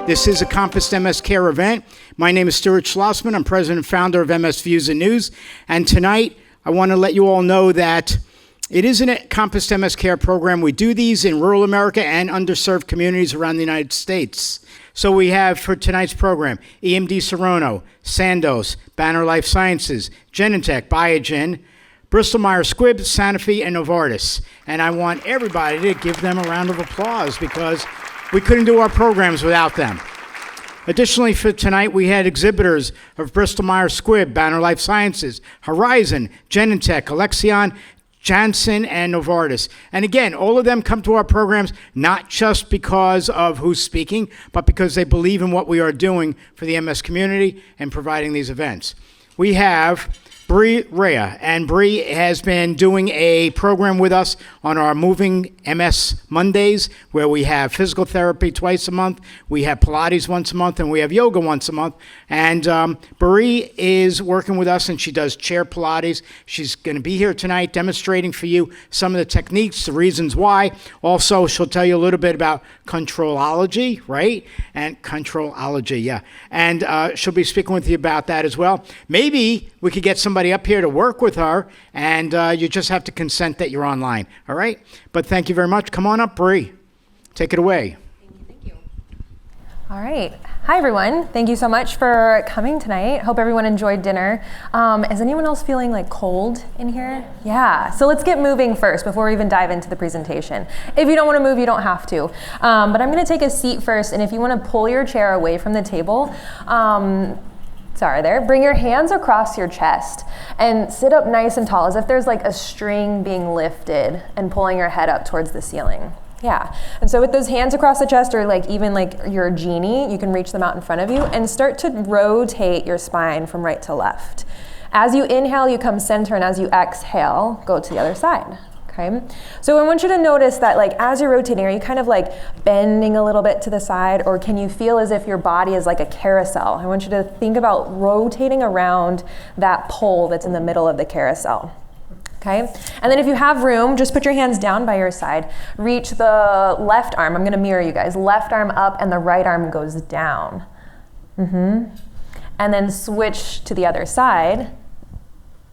This is a Compass MS Care event. My name is Stuart Schlossman. I'm president and founder of MS Views and News. And tonight, I want to let you all know that it is a Compass MS Care program. We do these in rural America and underserved communities around the United States. So we have for tonight's program, EMD Serono, Sandoz, Banner Life Sciences, Genentech, Biogen, Bristol-Myers, Squibb, Sanofi, and Novartis. And I want everybody to give them a round of applause because we couldn't do our programs without them. Additionally, for tonight, we had exhibitors of Bristol-Myers, Squibb, Banner Life Sciences, Horizon, Genentech, Alexion, Janssen, and Novartis. And again, all of them come to our programs not just because of who's speaking, but because they believe in what we are doing for the MS community and providing these events. We have Bri Rhea, and Bri has been doing a program with us on our Moving MS Mondays, where we have physical therapy twice a month, we have Pilates once a month, and we have yoga once a month. And Bri is working with us, and she does chair Pilates. She's going to be here tonight demonstrating for you some of the techniques, the reasons why. Also, she'll tell you a little bit about Contrology, right? And Contrology, yeah. And she'll be speaking with you about that as well. Maybe we could get somebody up here to work with her, and you just have to consent that you're online, all right? But thank you very much. Come on up, Bri. Take it away. Thank you. All right. Hi, everyone. Thank you so much for coming tonight. Hope everyone enjoyed dinner. Is anyone else feeling like cold in here? Yeah. So let's get moving first before we even dive into the presentation. If you don't want to move, you don't have to. But I'm going to take a seat first, and if you want to pull your chair away from the table, bring your hands across your chest and sit up nice and tall as if there's like a string being lifted and pulling your head up towards the ceiling. Yeah, and so with those hands across the chest, or like even like you're a genie, you can reach them out in front of you and start to rotate your spine from right to left. As you inhale, you come center, and as you exhale, go to the other side. Okay. So I want you to notice that like as you're rotating, are you kind of like bending a little bit to the side, or can you feel as if your body is like a carousel? I want you to think about rotating around that pole that's in the middle of the carousel. Okay. And then if you have room, just put your hands down by your side. Reach the left arm. I'm going to mirror you guys. Left arm up and the right arm goes down. And then switch to the other side.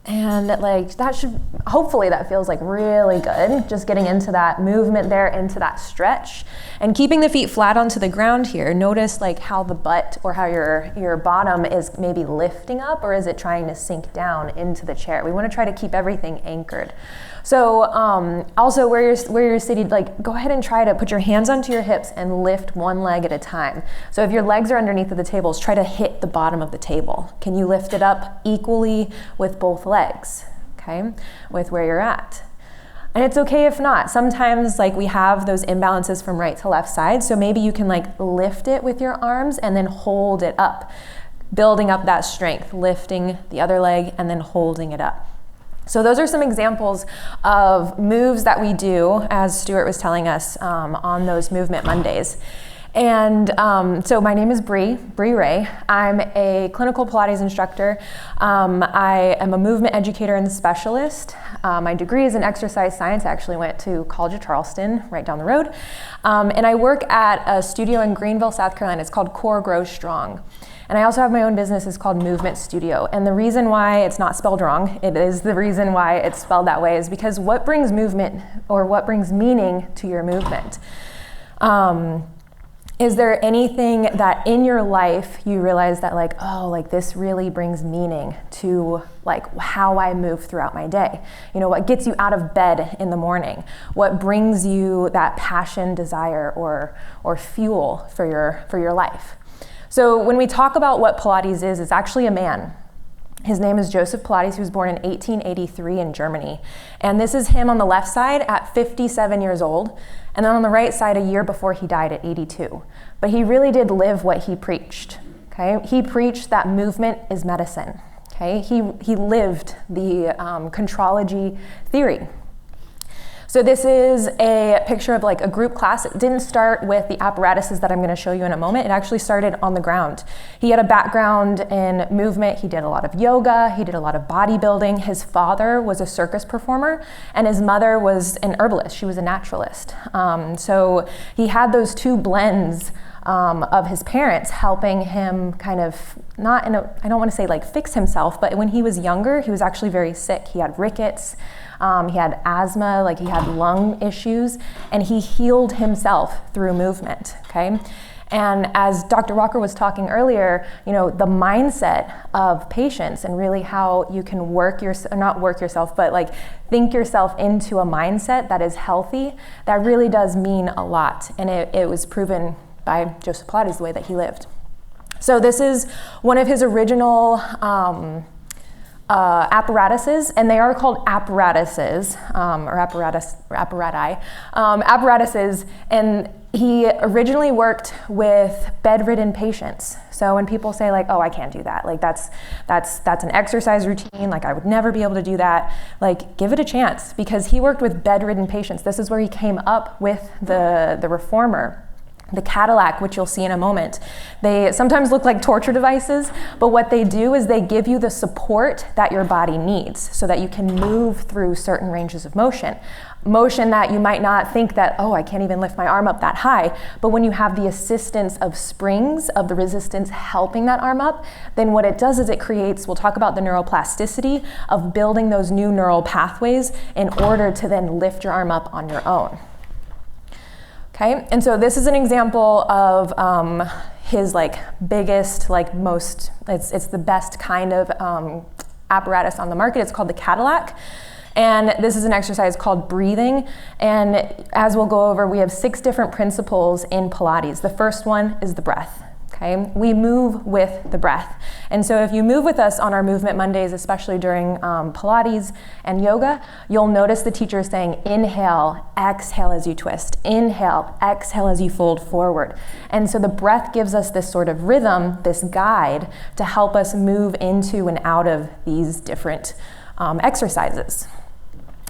And like that should, hopefully that feels like really good. Just getting into that movement there, into that stretch. And keeping the feet flat onto the ground here. Notice like how the butt or how your bottom is maybe lifting up, or is it trying to sink down into the chair? We want to try to keep everything anchored. So also where you're seated, like go ahead and try to put your hands onto your hips and lift one leg at a time. So if your legs are underneath of the tables, try to hit the bottom of the table. Can you lift it up equally with both legs, okay, with where you're at? And it's okay if not. Sometimes like we have those imbalances from right to left side, so maybe you can like lift it with your arms and then hold it up, building up that strength, lifting the other leg and then holding it up. So those are some examples of moves that we do, as Stuart was telling us, on those Movement Mondays. And so my name is Bri Rhea. I'm a clinical Pilates instructor. I am a movement educator and specialist. My degree is in exercise science. I actually went to College of Charleston, right down the road. And I work at a studio in Greenville, South Carolina. It's called Core Grow Strong. And I also have my own business. It's called Movement Studio. And the reason why it's not spelled wrong, it is the reason why it's spelled that way, is because what brings movement or what brings meaning to your movement? Is there anything that in your life you realize that like, oh, like this really brings meaning to like how I move throughout my day? You know, what gets you out of bed in the morning? What brings you that passion, desire, or fuel for your life? So when we talk about what Pilates is, it's actually a man. His name is Joseph Pilates. He was born in 1883 in Germany. And this is him on the left side at 57 years old, and then on the right side a year before he died at 82. But he really did live what he preached, okay? He preached that movement is medicine, okay? He lived the Contrology theory. So this is a picture of like a group class. It didn't start with the apparatuses that I'm going to show you in a moment. It actually started on the ground. He had a background in movement. He did a lot of yoga. He did a lot of bodybuilding. His father was a circus performer, and his mother was an herbalist. She was a naturalist. So he had those two blends of his parents helping him kind of, not in a, I don't want to say like fix himself, but when he was younger, he was actually very sick. He had rickets, he had asthma, like he had lung issues, and he healed himself through movement, okay? And as Dr. Walker was talking earlier, you know, the mindset of patients and really how you can not work yourself, but like think yourself into a mindset that is healthy, that really does mean a lot. And it was proven by Joseph Pilates the way that he lived. So this is one of his original apparatuses, and they are called apparatuses, apparatuses, and he originally worked with bedridden patients. So when people say like, oh, I can't do that, like that's an exercise routine, like I would never be able to do that, like give it a chance, because he worked with bedridden patients. This is where he came up with the reformer. The Cadillac, which you'll see in a moment. They sometimes look like torture devices, but what they do is they give you the support that your body needs so that you can move through certain ranges of motion. Motion that you might not think that, oh, I can't even lift my arm up that high, but when you have the assistance of springs, of the resistance helping that arm up, then what it does is it creates, we'll talk about the neuroplasticity of building those new neural pathways in order to then lift your arm up on your own. Okay, and so this is an example of his like biggest, like most, it's the best kind of apparatus on the market. It's called the Cadillac. And this is an exercise called breathing. And as we'll go over, we have 6 different principles in Pilates. The first one is the breath. Okay, we move with the breath. And so if you move with us on our Movement Mondays, especially during Pilates and yoga, you'll notice the teacher saying, inhale, exhale as you twist, inhale, exhale as you fold forward. And so the breath gives us this sort of rhythm, this guide to help us move into and out of these different exercises.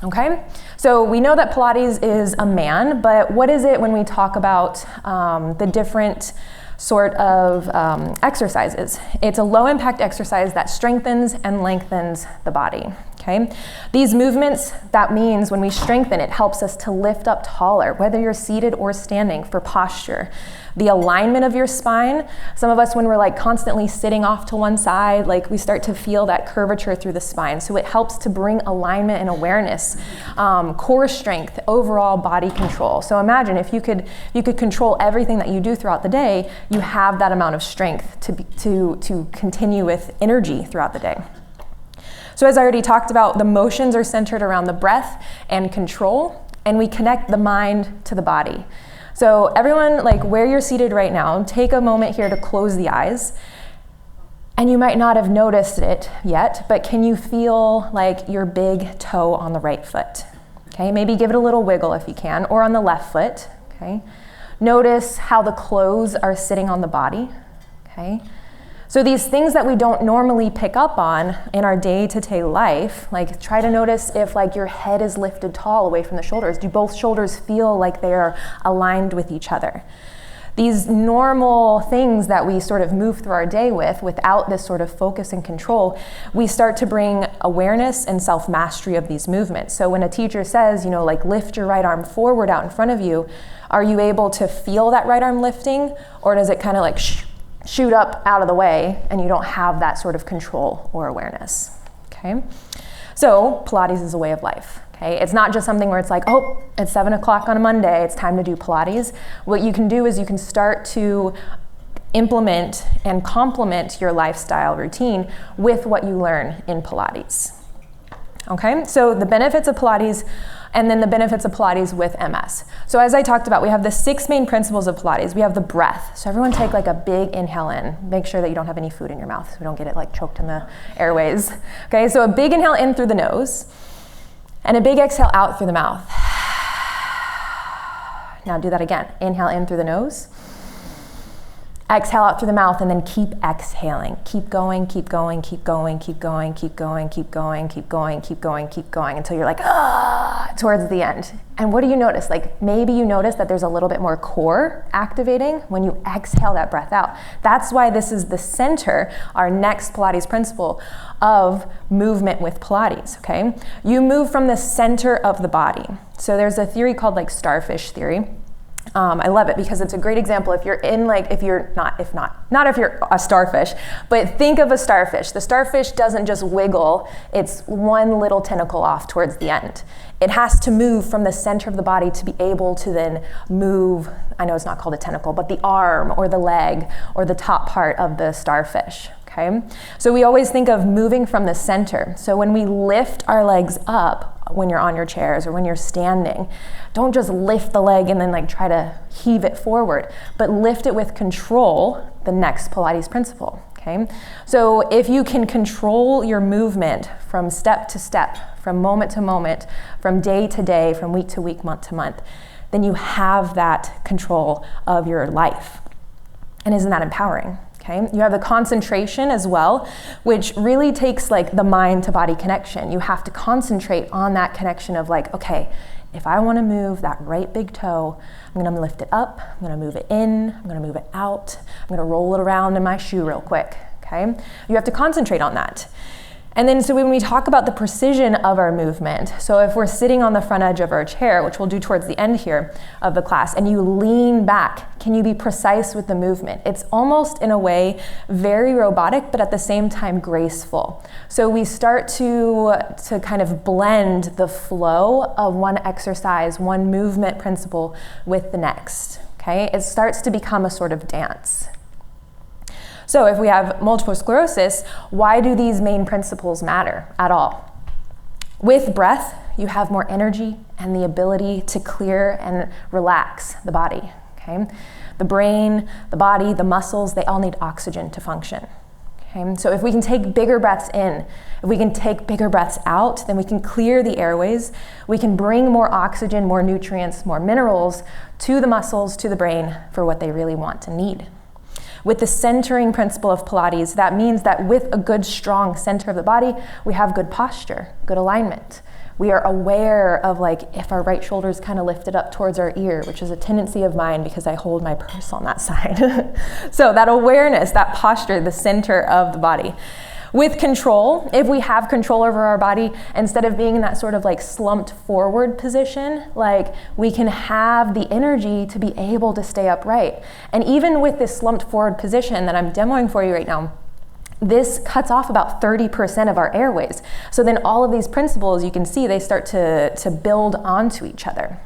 Okay, so we know that Pilates is a man, but what is it when we talk about the different sort of exercises? It's a low impact exercise that strengthens and lengthens the body. Okay, these movements, that means when we strengthen, it helps us to lift up taller, whether you're seated or standing, for posture. The alignment of your spine, some of us when we're like constantly sitting off to one side, like we start to feel that curvature through the spine. So it helps to bring alignment and awareness, core strength, overall body control. So imagine if you could control everything that you do throughout the day, you have that amount of strength to continue with energy throughout the day. So as I already talked about, the motions are centered around the breath and control, and we connect the mind to the body. So everyone, like where you're seated right now, take a moment here to close the eyes. And you might not have noticed it yet, but can you feel like your big toe on the right foot? Okay, maybe give it a little wiggle if you can, or on the left foot, okay? Notice how the clothes are sitting on the body, okay? So these things that we don't normally pick up on in our day-to-day life, like try to notice if like your head is lifted tall away from the shoulders. Do both shoulders feel like they are aligned with each other? These normal things that we sort of move through our day with without this sort of focus and control, we start to bring awareness and self-mastery of these movements. So when a teacher says, you know, like lift your right arm forward out in front of you, are you able to feel that right arm lifting, or does it kind of like shoot up out of the way and you don't have that sort of control or awareness? Okay, so Pilates is a way of life. Okay, it's not just something where it's like, oh, it's 7 o'clock on a Monday, it's time to do Pilates. What you can do is you can start to implement and complement your lifestyle routine with what you learn in Pilates. Okay, so the benefits of Pilates, and then the benefits of Pilates with MS. So as I talked about, we have the 6 main principles of Pilates. We have the breath. So everyone take like a big inhale in. Make sure that you don't have any food in your mouth so we don't get it like choked in the airways. Okay, so a big inhale in through the nose and a big exhale out through the mouth. Now do that again. Inhale in through the nose. Exhale out through the mouth, and then keep exhaling. Keep going, keep going, keep going, keep going, keep going, keep going, keep going, keep going, keep going until you're like, towards the end. And what do you notice? Like maybe you notice that there's a little bit more core activating when you exhale that breath out. That's why this is the center, our next Pilates principle of movement with Pilates, okay? You move from the center of the body. So there's a theory called like starfish theory. I love it because it's a great example. If you're not if you're a starfish, but think of a starfish. The starfish doesn't just wiggle, it's one little tentacle off towards the end. It has to move from the center of the body to be able to then move, I know it's not called a tentacle, but the arm or the leg or the top part of the starfish. Okay? So we always think of moving from the center. So when we lift our legs up, when you're on your chairs or when you're standing, don't just lift the leg and then like try to heave it forward, but lift it with control, the next Pilates principle. Okay? So if you can control your movement from step to step, from moment to moment, from day to day, from week to week, month to month, then you have that control of your life. And isn't that empowering? Okay. You have the concentration as well, which really takes like the mind to body connection. You have to concentrate on that connection of like, okay, if I want to move that right big toe, I'm going to lift it up, I'm going to move it in, I'm going to move it out, I'm going to roll it around in my shoe real quick. Okay. You have to concentrate on that. And then so when we talk about the precision of our movement, so if we're sitting on the front edge of our chair, which we'll do towards the end here of the class, and you lean back, can you be precise with the movement? It's almost in a way very robotic, but at the same time graceful. So we start to kind of blend the flow of one exercise, one movement principle with the next, okay? It starts to become a sort of dance. So if we have multiple sclerosis, why do these main principles matter at all? With breath, you have more energy and the ability to clear and relax the body, okay? The brain, the body, the muscles, they all need oxygen to function, okay? So if we can take bigger breaths in, if we can take bigger breaths out, then we can clear the airways, we can bring more oxygen, more nutrients, more minerals to the muscles, to the brain for what they really want and need. With the centering principle of Pilates, that means that with a good, strong center of the body, we have good posture, good alignment. We are aware of like if our right shoulder is kind of lifted up towards our ear, which is a tendency of mine because I hold my purse on that side. So that awareness, that posture, the center of the body. With control, if we have control over our body, instead of being in that sort of like slumped forward position, like we can have the energy to be able to stay upright. And even with this slumped forward position that I'm demoing for you right now, this cuts off about 30% of our airways. So then all of these principles, you can see they start to build onto each other.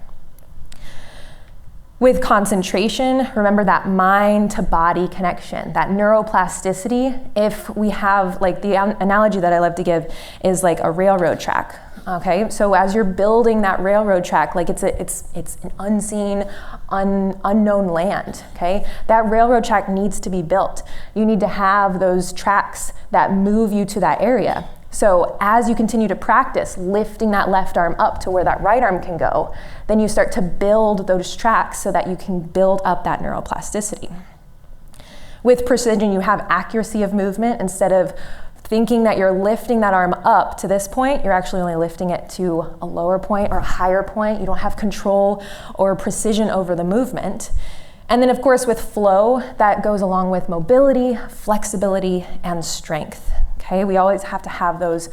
With concentration, remember that mind to body connection, that neuroplasticity. If we have, like the analogy that I love to give is like a railroad track, okay? So as you're building that railroad track, like it's an unseen, unknown land, okay? That railroad track needs to be built. You need to have those tracks that move you to that area. So as you continue to practice lifting that left arm up to where that right arm can go, then you start to build those tracks so that you can build up that neuroplasticity. With precision, you have accuracy of movement. Instead of thinking that you're lifting that arm up to this point, you're actually only lifting it to a lower point or a higher point. You don't have control or precision over the movement. And then of course with flow, that goes along with mobility, flexibility, and strength. Okay, we always have to have those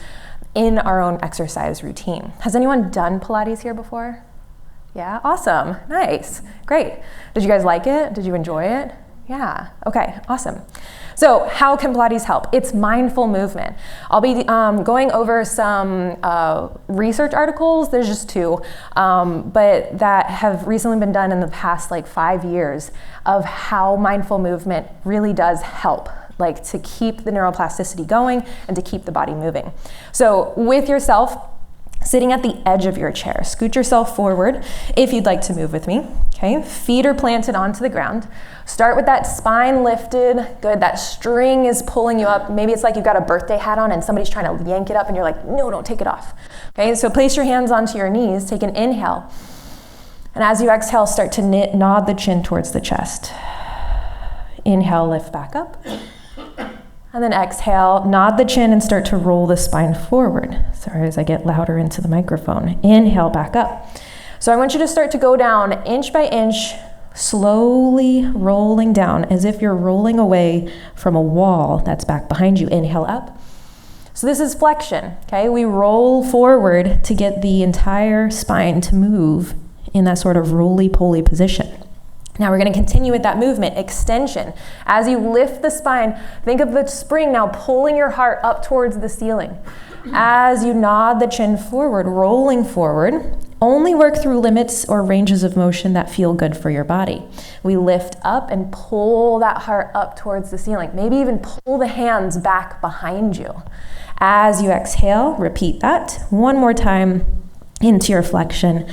in our own exercise routine. Has anyone done Pilates here before? Yeah, awesome, nice, great. Did you guys like it? Did you enjoy it? Yeah, okay, awesome. So how can Pilates help? It's mindful movement. I'll be going over some research articles, there's just two, but that have recently been done in the past like 5 years of how mindful movement really does help, like to keep the neuroplasticity going and to keep the body moving. So with yourself, sitting at the edge of your chair, scoot yourself forward if you'd like to move with me, okay? Feet are planted onto the ground. Start with that spine lifted, good, that string is pulling you up. Maybe it's like you've got a birthday hat on and somebody's trying to yank it up and you're like, no, don't take it off. Okay, so place your hands onto your knees, take an inhale. And as you exhale, start to nod the chin towards the chest. Inhale, lift back up. And then exhale, nod the chin and start to roll the spine forward. Sorry, as I get louder into the microphone. Inhale, back up. So I want you to start to go down inch by inch, slowly rolling down as if you're rolling away from a wall that's back behind you. Inhale up. So this is flexion, okay? We roll forward to get the entire spine to move in that sort of roly-poly position. Now we're going to continue with that movement, extension. As you lift the spine, think of the spring now pulling your heart up towards the ceiling. As you nod the chin forward, rolling forward, only work through limits or ranges of motion that feel good for your body. We lift up and pull that heart up towards the ceiling. Maybe even pull the hands back behind you. As you exhale, repeat that one more time into your flexion.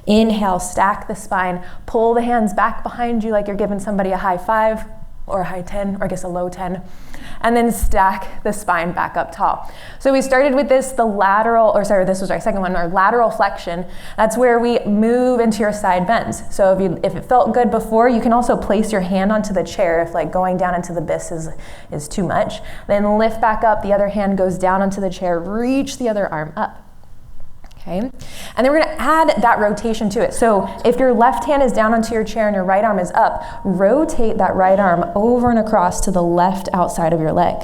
Inhale, stack the spine, pull the hands back behind you like you're giving somebody a high five or a high 10, or I guess a low 10, and then stack the spine back up tall. So we started with this, this was our second one, our lateral flexion. That's where we move into your side bends. So if it felt good before, you can also place your hand onto the chair if like going down into the abyss is too much. Then lift back up, the other hand goes down onto the chair, reach the other arm up. Okay. And then we're going to add that rotation to it. So if your left hand is down onto your chair and your right arm is up, rotate that right arm over and across to the left outside of your leg.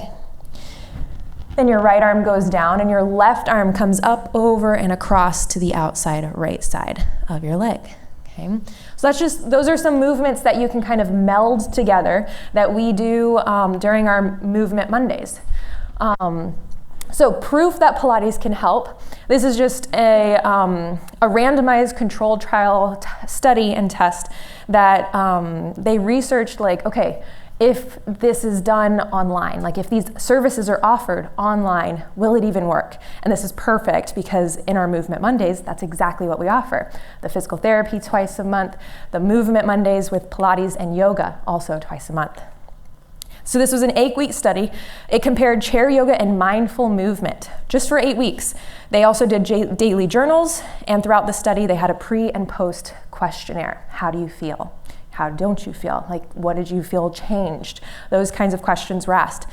Then your right arm goes down and your left arm comes up, over, and across to the outside right side of your leg. Okay. So those are some movements that you can kind of meld together that we do during our Movement Mondays. So proof that Pilates can help. This is just a randomized controlled trial study and test that they researched like, okay, if this is done online, like if these services are offered online, will it even work? And this is perfect because in our Movement Mondays, that's exactly what we offer. The physical therapy twice a month, the Movement Mondays with Pilates and yoga also twice a month. So this was an 8-week study. It compared chair yoga and mindful movement just for 8 weeks. They also did daily journals, and throughout the study, they had a pre and post questionnaire. How do you feel? How don't you feel? Like, what did you feel changed? Those kinds of questions were asked.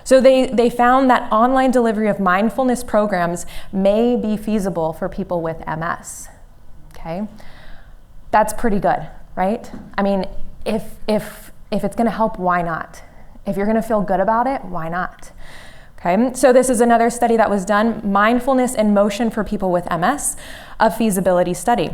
So they found that online delivery of mindfulness programs may be feasible for people with MS. Okay, that's pretty good, right? I mean, if it's going to help, why not? If you're going to feel good about it, why not? Okay, so this is another study that was done, mindfulness and motion for people with MS, a feasibility study.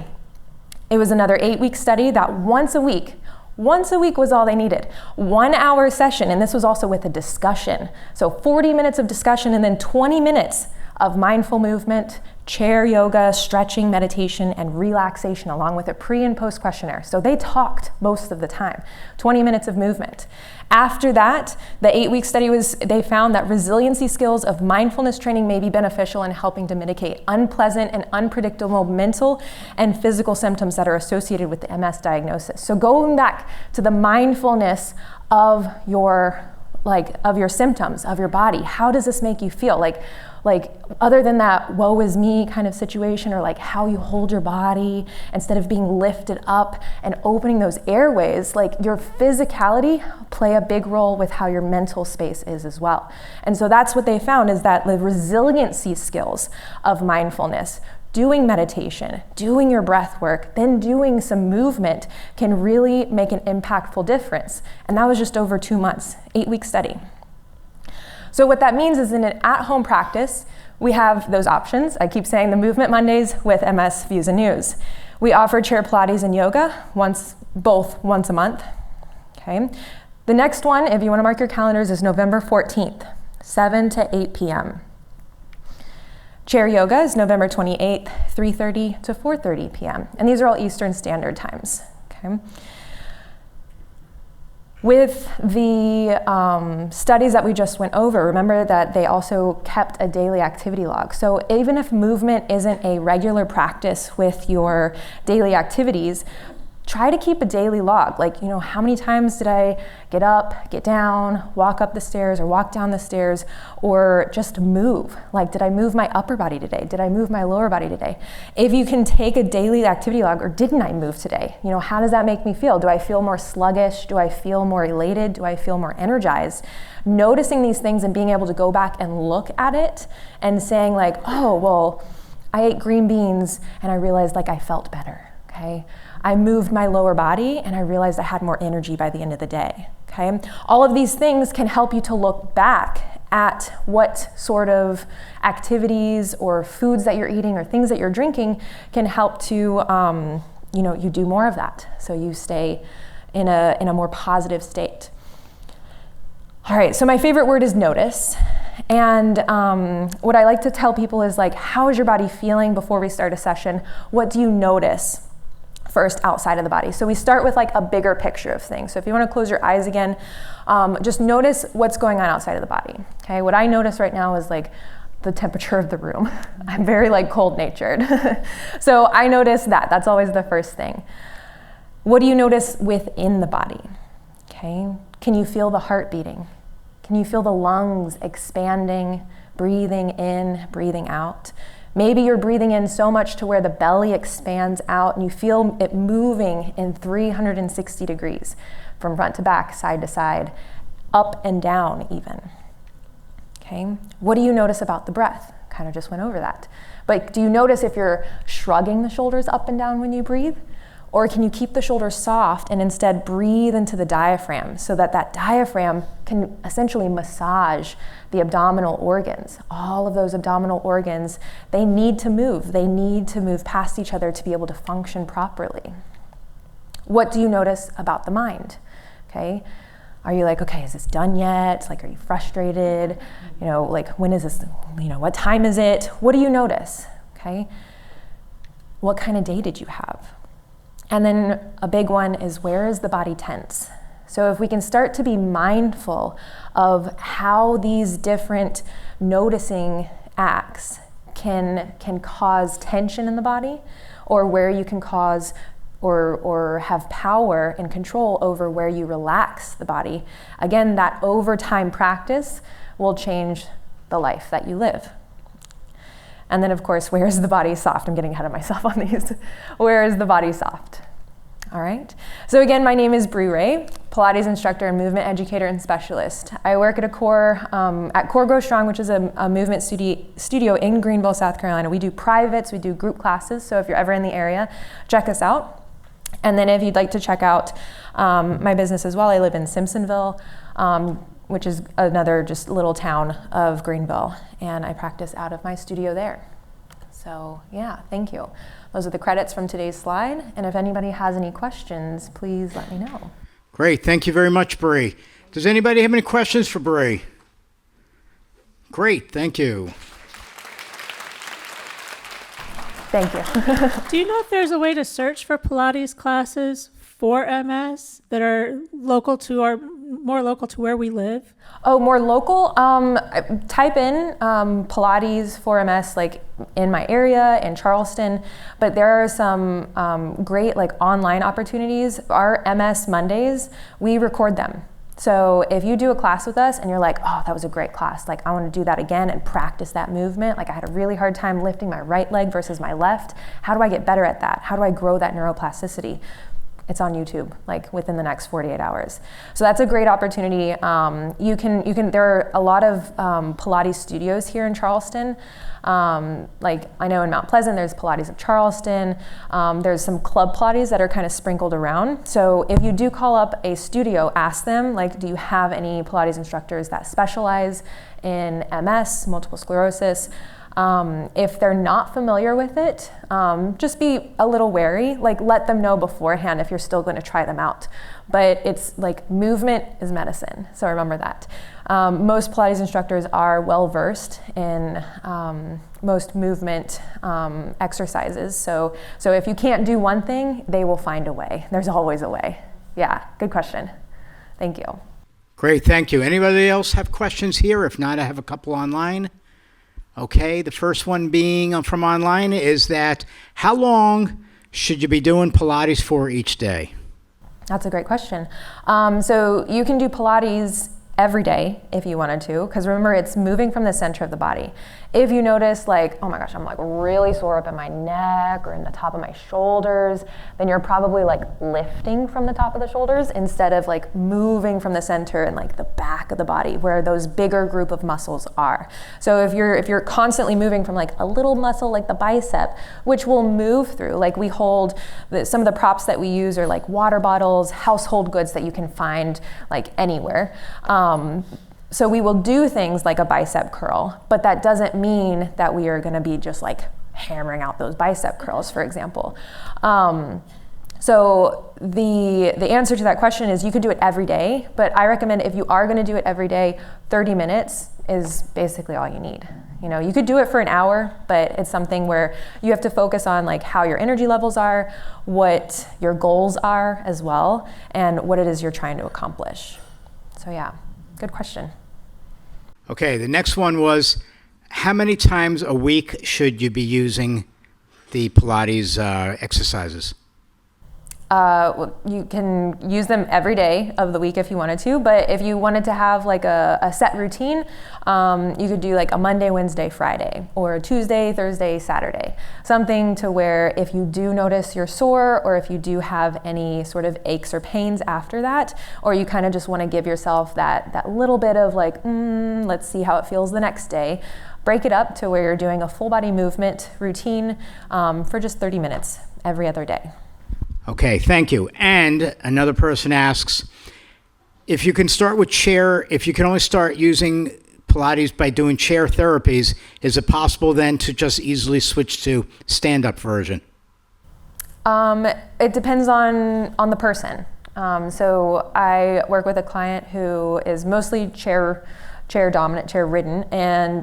It was another 8-week study that once a week was all they needed. 1 hour session, and this was also with a discussion. So 40 minutes of discussion and then 20 minutes of mindful movement, chair yoga, stretching, meditation, and relaxation, along with a pre and post questionnaire. So they talked most of the time, 20 minutes of movement. After that, the 8-week study they found that resiliency skills of mindfulness training may be beneficial in helping to mitigate unpleasant and unpredictable mental and physical symptoms that are associated with the MS diagnosis. So going back to the mindfulness of your symptoms, of your body, how does this make you feel? Like other than that woe is me kind of situation, or like how you hold your body instead of being lifted up and opening those airways, like your physicality play a big role with how your mental space is as well. And so that's what they found, is that the resiliency skills of mindfulness, doing meditation, doing your breath work, then doing some movement can really make an impactful difference. And that was just over 2 months, 8-week study. So what that means is in an at-home practice, we have those options. I keep saying the Movement Mondays with MS Views and News. We offer chair Pilates and yoga, both once a month. Okay. The next one, if you want to mark your calendars, is November 14th, 7 to 8 p.m. Chair yoga is November 28th, 3:30 to 4:30 p.m. And these are all Eastern Standard Times. Okay. With the studies that we just went over, remember that they also kept a daily activity log. So even if movement isn't a regular practice with your daily activities, try to keep a daily log. Like, how many times did I get up, get down, walk up the stairs or walk down the stairs, or just move? Like, did I move my upper body today? Did I move my lower body today? If you can take a daily activity log, or didn't I move today? How does that make me feel? Do I feel more sluggish? Do I feel more elated? Do I feel more energized? Noticing these things and being able to go back and look at it and saying like, oh, well, I ate green beans and I realized like I felt better, okay? I moved my lower body and I realized I had more energy by the end of the day, okay? All of these things can help you to look back at what sort of activities or foods that you're eating or things that you're drinking can help to, you do more of that. So you stay in a more positive state. All right, so my favorite word is notice. And what I like to tell people is like, how is your body feeling before we start a session? What do you notice first outside of the body? So we start with like a bigger picture of things. So if you want to close your eyes again, just notice what's going on outside of the body. Okay, what I notice right now is like the temperature of the room. I'm very like cold natured. So I notice that. That's always the first thing. What do you notice within the body? Okay, can you feel the heart beating? Can you feel the lungs expanding, breathing in, breathing out? Maybe you're breathing in so much to where the belly expands out and you feel it moving in 360 degrees from front to back, side to side, up and down even. Okay, what do you notice about the breath? Kind of just went over that. But do you notice if you're shrugging the shoulders up and down when you breathe? Or can you keep the shoulders soft and instead breathe into the diaphragm so that that diaphragm can essentially massage the abdominal organs? All of those abdominal organs, they need to move. They need to move past each other to be able to function properly. What do you notice about the mind? Okay, are you like, okay, is this done yet? Like, are you frustrated? You know, like, when is this, you know, what time is it? What do you notice? Okay, what kind of day did you have? And then a big one is, where is the body tense? So if we can start to be mindful of how these different noticing acts can cause tension in the body, or where you can cause or have power and control over where you relax the body, again, that over time practice will change the life that you live. And then, of course, where is the body soft? I'm getting ahead of myself on these. Where is the body soft? All right. So again, my name is Bri Rhea, Pilates instructor and movement educator and specialist. I work at Core Grow Strong, which is a movement studio in Greenville, South Carolina. We do privates, we do group classes. So if you're ever in the area, check us out. And then if you'd like to check out my business as well, I live in Simpsonville, which is another just little town of Greenville, and I practice out of my studio there. So yeah, thank you. Those are the credits from today's slide, and if anybody has any questions, please let me know. Great, thank you very much, Bri. Does anybody have any questions for Bri? Great, thank you. Thank you. Do you know if there's a way to search for Pilates classes for MS that are more local to where we live? Oh, more local? Type in Pilates for MS, like in my area, in Charleston, but there are some great like online opportunities. Our MS Mondays, we record them. So if you do a class with us and you're like, oh, that was a great class, like I want to do that again and practice that movement. Like I had a really hard time lifting my right leg versus my left. How do I get better at that? How do I grow that neuroplasticity? It's on YouTube, like within the next 48 hours. So that's a great opportunity. There are a lot of Pilates studios here in Charleston. Like I know in Mount Pleasant, there's Pilates of Charleston. There's some club Pilates that are kind of sprinkled around. So if you do call up a studio, ask them, like, do you have any Pilates instructors that specialize in MS, multiple sclerosis? If they're not familiar with it, just be a little wary, like let them know beforehand if you're still going to try them out. But it's like movement is medicine, so remember that. Most Pilates instructors are well versed in most movement exercises. So if you can't do one thing, they will find a way. There's always a way. Yeah, good question. Thank you. Great, thank you. Anybody else have questions here? If not, I have a couple online. Okay, the first one being from online is that how long should you be doing Pilates for each day? That's a great question. So you can do Pilates every day if you wanted to, because remember, it's moving from the center of the body. If you notice like, oh my gosh, I'm like really sore up in my neck or in the top of my shoulders, then you're probably like lifting from the top of the shoulders instead of like moving from the center and like the back of the body where those bigger group of muscles are. So if you're constantly moving from like a little muscle like the bicep, which will move through, like we hold, some of the props that we use are like water bottles, household goods that you can find like anywhere. So we will do things like a bicep curl, but that doesn't mean that we are going to be just like hammering out those bicep curls, for example. So the answer to that question is you could do it every day, but I recommend if you are going to do it every day, 30 minutes is basically all you need. You know, you could do it for an hour, but it's something where you have to focus on like how your energy levels are, what your goals are as well, and what it is you're trying to accomplish. So yeah, good question. Okay, the next one was, how many times a week should you be using the Pilates exercises? Well, you can use them every day of the week if you wanted to, but if you wanted to have like a set routine, you could do like a Monday, Wednesday, Friday, or a Tuesday, Thursday, Saturday. Something to where if you do notice you're sore, or if you do have any sort of aches or pains after that, or you kind of just want to give yourself that little bit of like, let's see how it feels the next day, break it up to where you're doing a full body movement routine for just 30 minutes every other day. Okay, thank you. And another person asks, if you can start with chair, if you can only start using Pilates by doing chair therapies, is it possible then to just easily switch to stand-up version? It depends on the person. So I work with a client who is mostly chair dominant, chair ridden, and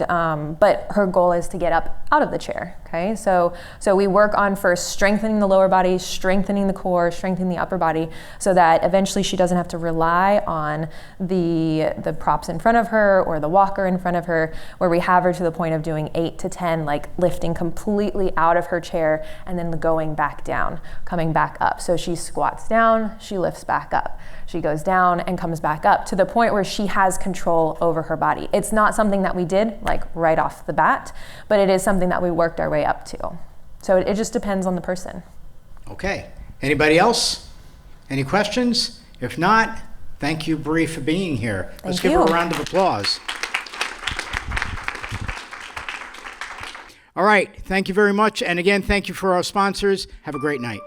but her goal is to get up out of the chair. Okay, so we work on first strengthening the lower body, strengthening the core, strengthening the upper body, so that eventually she doesn't have to rely on the props in front of her or the walker in front of her, where we have her to the point of doing 8 to 10, like lifting completely out of her chair and then going back down, coming back up. So she squats down, she lifts back up. She goes down and comes back up to the point where she has control over her body. It's not something that we did like right off the bat, but it is something that we worked our way up to. So it just depends on the person. Okay. Anybody else? Any questions? If not, thank you, Bri, for being here. Let's give her a round of applause. All right. Thank you very much. And again, thank you for our sponsors. Have a great night.